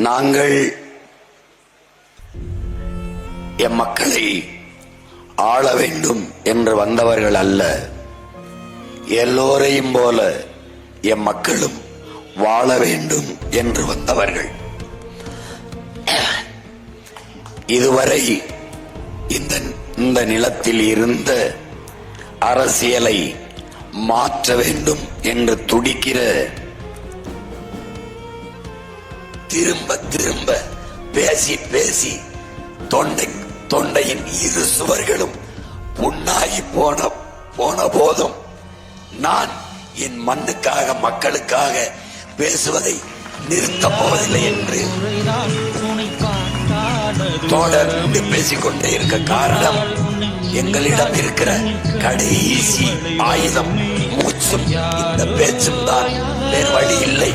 நாங்கள் எம் மக்களை ஆள வேண்டும் என்று வந்தவர்கள் அல்ல. எல்லோரையும் போல எம் மக்களும் வாழ வேண்டும் என்று வந்தவர்கள். இதுவரை இந்த நிலத்தில் இருந்த அரசியலை மாற்ற வேண்டும் என்று துடிக்கிற, திரும்ப திரும்ப பேசி பேசி தொண்டையின் இரு சுவர்களும் புண்ணாகி போன போதும் நான் என் மண்ணுக்காக மக்களுக்காக பேசுவதை நிறுத்தப் போவதில்லை என்று தொடர்ந்து பேசிக்கொண்டே இருக்க காரணம், எங்களிடம் இருக்கிற கடைசி ஆயுதம் மூச்சும் இந்த பேச்சும் தான். வேறு வழி இல்லை.